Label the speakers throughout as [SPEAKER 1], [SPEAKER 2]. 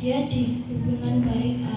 [SPEAKER 1] Dia di hubungan baik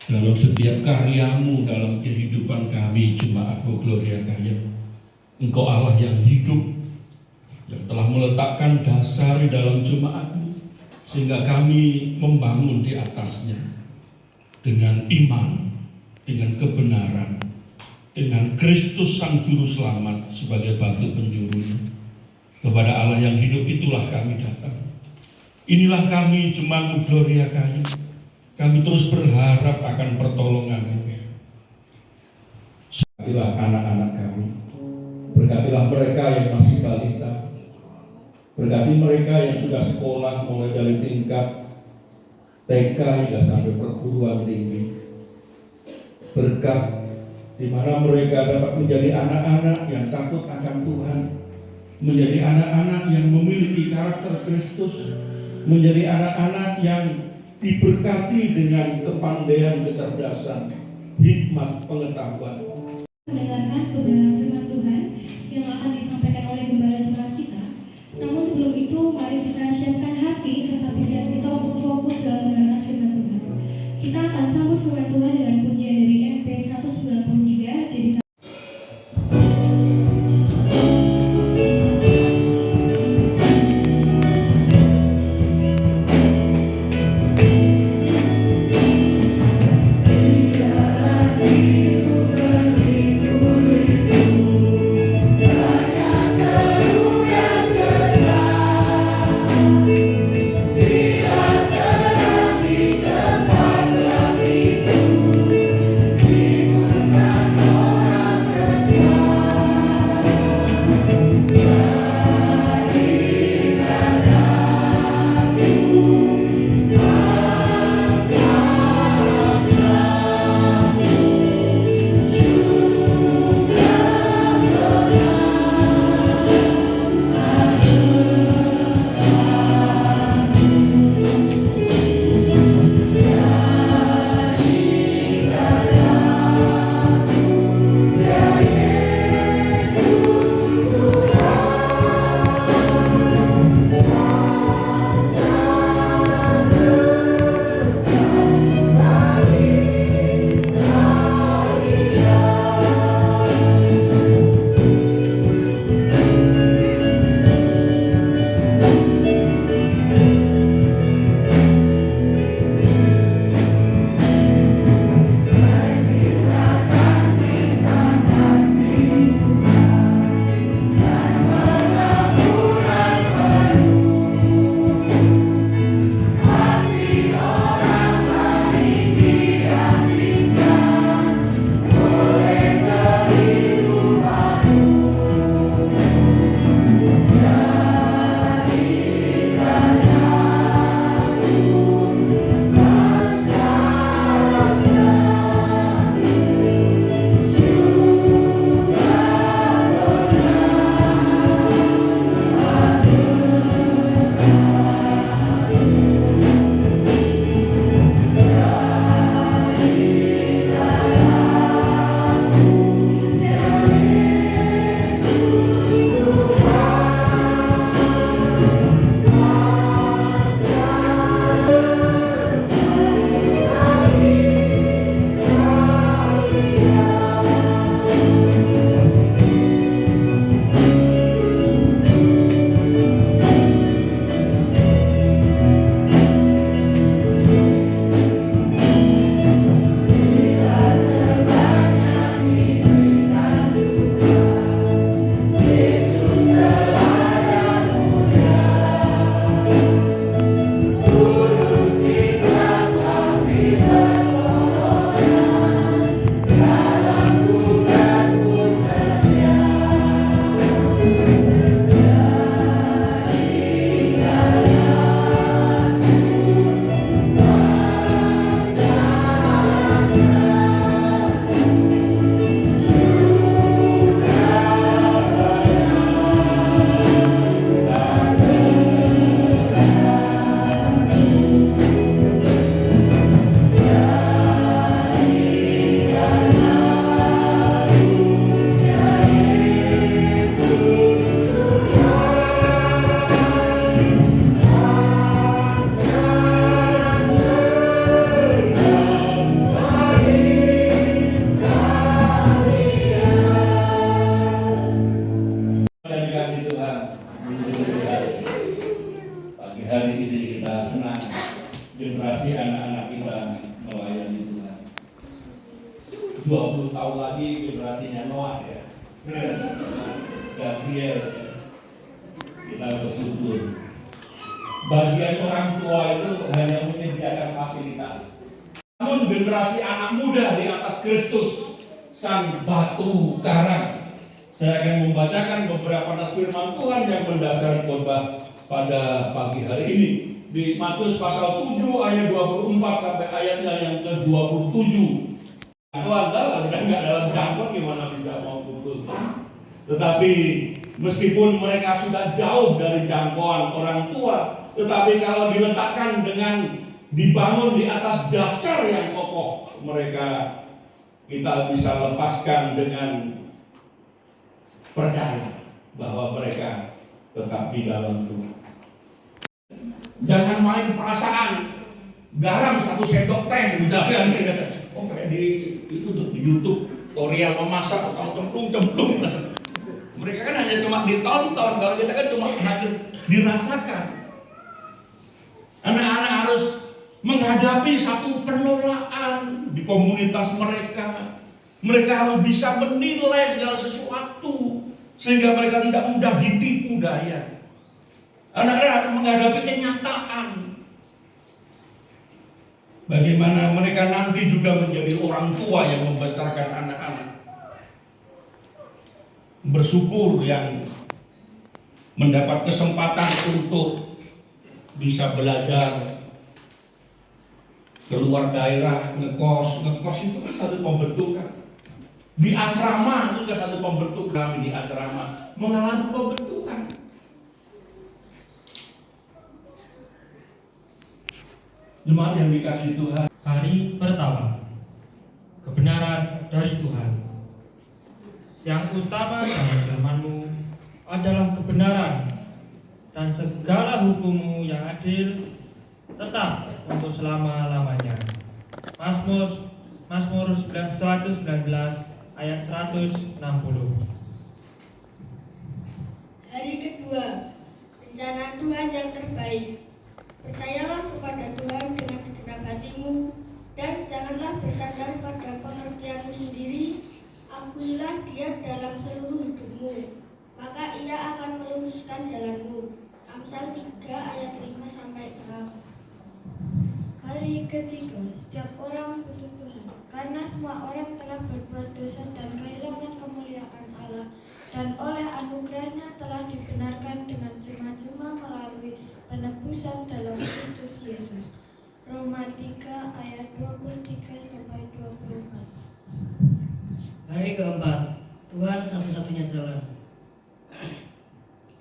[SPEAKER 1] dalam setiap karyamu dalam kehidupan kami Jemaat-Mu Gloria Kaye. Engkau Allah yang hidup, yang telah meletakkan dasar di dalam jemaat-Mu, sehingga kami membangun di atasnya dengan iman, dengan kebenaran, dengan Kristus Sang Juru Selamat sebagai batu penjurunya. Kepada Allah yang hidup itulah kami datang. Inilah kami Jemaat-Mu Gloria Kaye. Kami terus berharap akan pertolongan-Mu. Berkatilah anak-anak kami, berkatilah mereka yang masih balita, berkati mereka yang sudah sekolah mulai dari tingkat TK hingga sampai perguruan tinggi. Berkat di mana mereka dapat menjadi anak-anak yang takut akan Tuhan, menjadi anak-anak yang memiliki karakter Kristus, menjadi anak-anak yang diberkati dengan kepandaian, kecerdasan, hikmat, pengetahuan.
[SPEAKER 2] Mendengarkan kebenaran firman Tuhan yang akan disampaikan oleh gembala jemaat kita. Namun sebelum itu, mari kita siapkan hati serta pikiran kita untuk fokus dalam mendengarkan firman Tuhan. Kita akan sambut firman Tuhan dengan pujian dari MP 193, jadi
[SPEAKER 3] Bila terang di tempat gelap itu, di
[SPEAKER 1] 20 tahun lagi generasinya Noah ya. Gabriel ya. Kita bersyukur. Bagian orang tua itu hanya menyediakan fasilitas. Namun generasi anak muda di atas Kristus, sang batu karang. Saya akan membacakan beberapa nas firman Tuhan yang mendasari khotbah pada pagi hari ini. Di Matius pasal 7 ayat 24 sampai ayatnya yang ke-27. Tuhan tahu sudah nggak dalam jangkauan gimana bisa mau pukul. Tetapi meskipun mereka sudah jauh dari jangkauan orang tua, tetapi kalau diletakkan dengan dibangun di atas dasar yang kokoh, mereka kita bisa lepaskan dengan percaya bahwa mereka tetap di dalam Tuhan. Jangan main perasaan, garam 1 sendok teh misalkan. Oh kayak di itu tuh di YouTube tutorial memasak atau cemplung. Mereka kan hanya cuma ditonton, kalau kita kan cuma harus dirasakan. Anak-anak harus menghadapi satu penolakan di komunitas mereka. Mereka harus bisa menilai segala sesuatu sehingga mereka tidak mudah ditipu daya. Anak-anak harus menghadapi kenyataan. Bagaimana mereka nanti juga menjadi orang tua yang membesarkan anak-anak. Bersyukur yang mendapat kesempatan untuk bisa belajar keluar daerah, ngekos itu kan satu pembentukan. Di asrama itu juga satu pembentukan. Kami di asrama mengalami pembentukan. Jemaat yang dikasihi Tuhan,
[SPEAKER 3] hari pertama, kebenaran dari Tuhan. Yang utama dalam firman-Mu adalah kebenaran, dan segala hukum-Mu yang adil tetap untuk selama-lamanya. Mazmur 119 ayat 160.
[SPEAKER 4] Hari kedua, rencana Tuhan yang terbaik. Percayalah kepada Tuhan dengan segenap hatimu, dan janganlah bersandar pada pengertianmu sendiri. Akuilah Dia dalam seluruh hidupmu, maka Ia akan meluruskan jalanmu. Amsal 3 ayat 5 sampai 6. Hari ketiga, setiap orang butuh Tuhan, karena semua orang telah berbuat dosa dan kehilangan kemuliaan Allah, dan oleh anugerahnya telah dibenarkan dengan cuma-cuma melalui penebusan dalam Kristus Yesus. Roma 3 ayat 23 sampai 24.
[SPEAKER 5] Hari keempat, Tuhan satu-satunya jalan.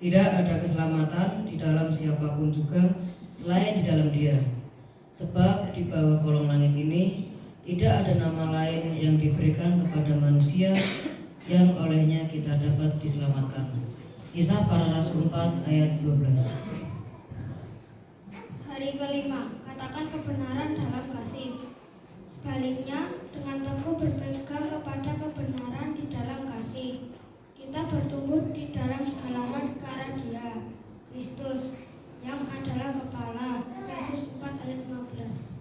[SPEAKER 5] Tidak ada keselamatan di dalam siapapun juga selain di dalam Dia. Sebab di bawah kolong langit ini tidak ada nama lain yang diberikan kepada manusia yang olehnya kita dapat diselamatkan. Kisah Para Rasul 4 ayat 12.
[SPEAKER 4] Hari kelima, katakan kebenaran dalam kasih. Sebaliknya, dengan teguh berpegang kepada kebenaran di dalam kasih, kita bertumbuh di dalam segala hal ke arah Dia, Kristus, yang adalah kepala. Yesus 4 ayat 15.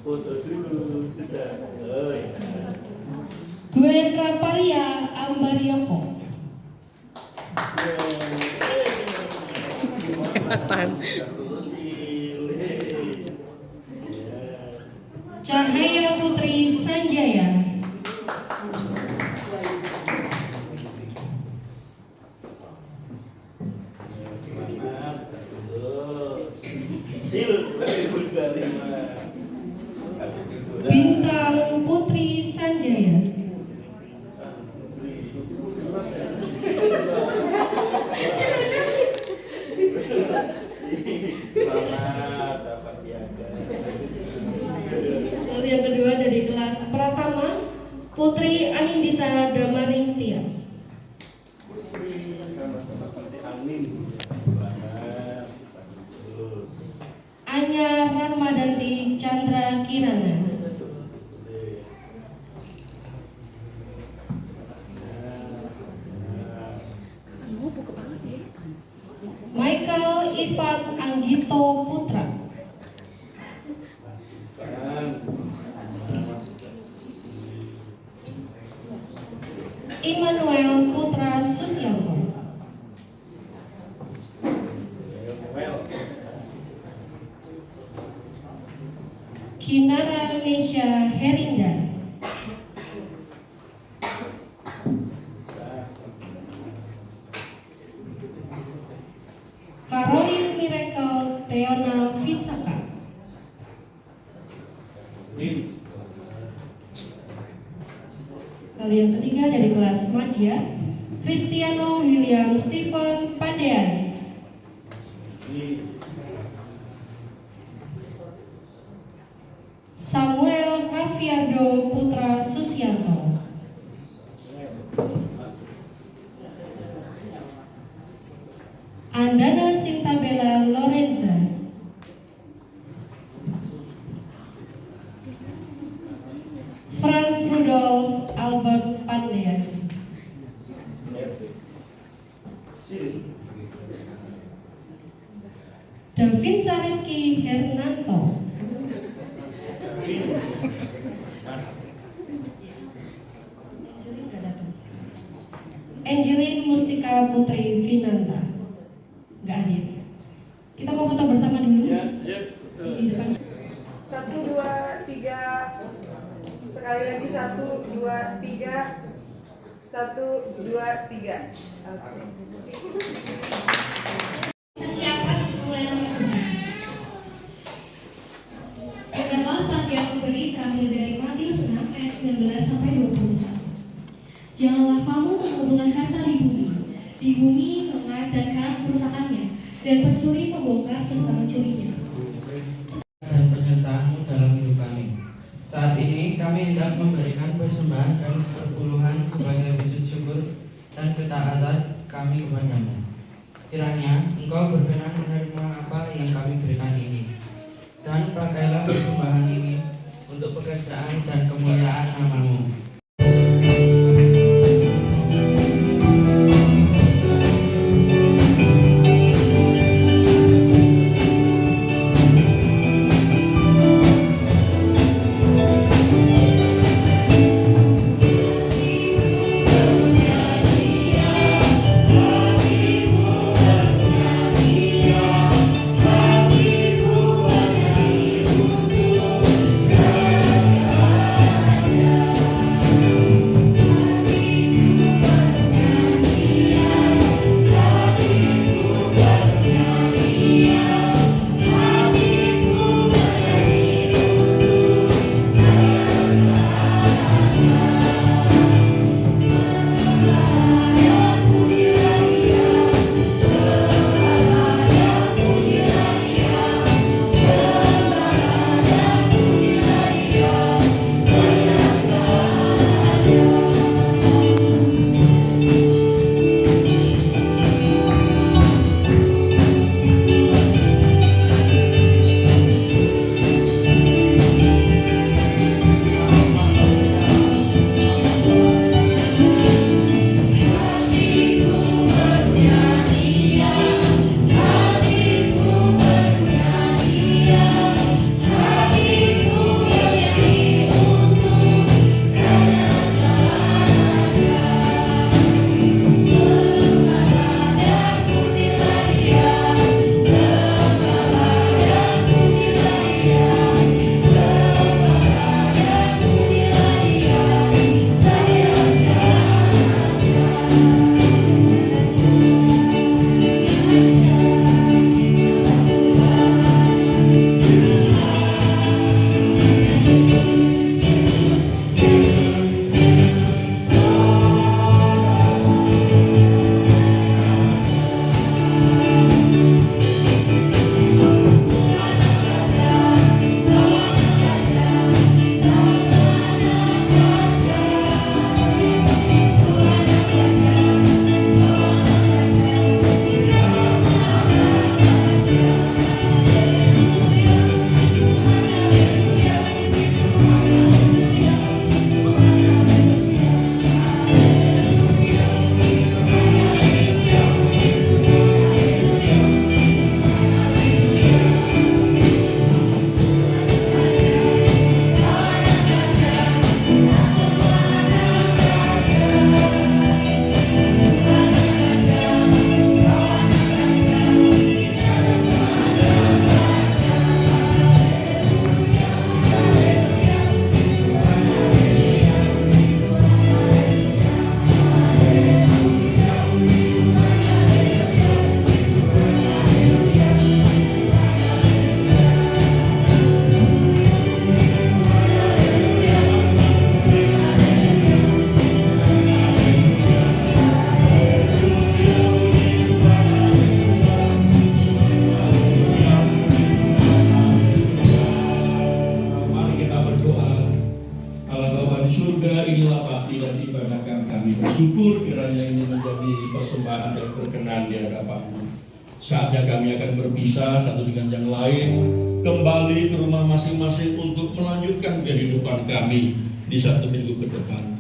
[SPEAKER 1] Foto dulu, sudah. Oh, ya.
[SPEAKER 2] Gwen Raparia Ambarioko. Cahaya Putri Sanjaya. Bintang Putri Sanjaya. Lalu yang kedua dari kelas Pratama, Putri Anindita Damaring Tias. Anya Rahmadanti Chandra Kirana. Michael Ivan Anggito Putra. Immanuel Putra Susianto. Kinara Nesha Herinda. Caroline Miracle Teona Visaka. Lalu yang ketiga dari kelas Madya, Cristiano William Stephen Pandean. Samuel Rafiardo Putra Susianto. Andana Sintabella Lorenza. Franz Rudolf Albert Pandean. Davinsa Rizky Hernanto. Angelin Mustika Putri Vinanta. Nggak hadir. Kita mau foto bersama dulu. Di depan.
[SPEAKER 6] 1, 2, 3. Sekali lagi 1, 2, 3. 1, 2, 3.
[SPEAKER 2] Kita siapkan untuk mulai renungan. Dengarlah panggilan pemberi terambil dari Matius 6 ayat 19 sampai 21. Janganlah kamu mengumpulkan harta di bumi mengat dan karat kerusakannya, dan pencuri membongkar serta mencurinya.
[SPEAKER 7] Dan penyertaanmu dalam hidup kami. Saat ini kami hendak memberikan persembahan dan perpuluhan sebagai wujud syukur dan ketaatan kami kepadamu. Kiranya Engkau berkenan menerima apa yang kami berikan ini, dan pakailah persembahan ini untuk pekerjaan dan kemuliaan nama-Mu.
[SPEAKER 1] Saatnya kami akan berpisah satu dengan yang lain, kembali ke rumah masing-masing untuk melanjutkan kehidupan kami di satu minggu ke depan.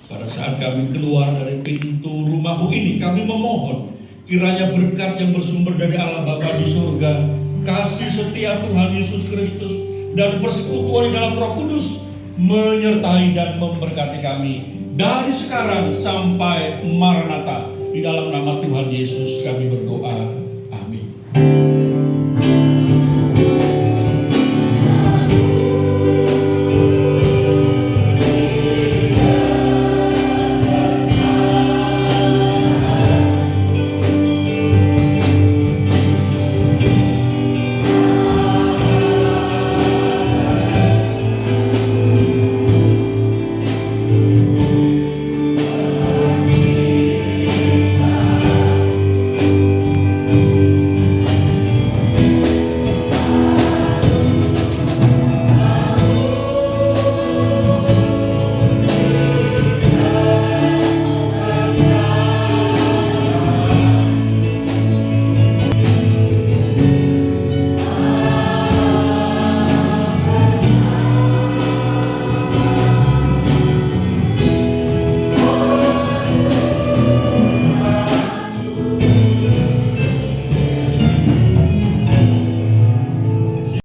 [SPEAKER 1] Pada saat kami keluar dari pintu rumahmu ini, kami memohon kiranya berkat yang bersumber dari Allah Bapa di surga, kasih setia Tuhan Yesus Kristus, dan persekutuan di dalam Roh Kudus menyertai dan memberkati kami dari sekarang sampai Maranatha. Di dalam nama Tuhan Yesus kami berdoa.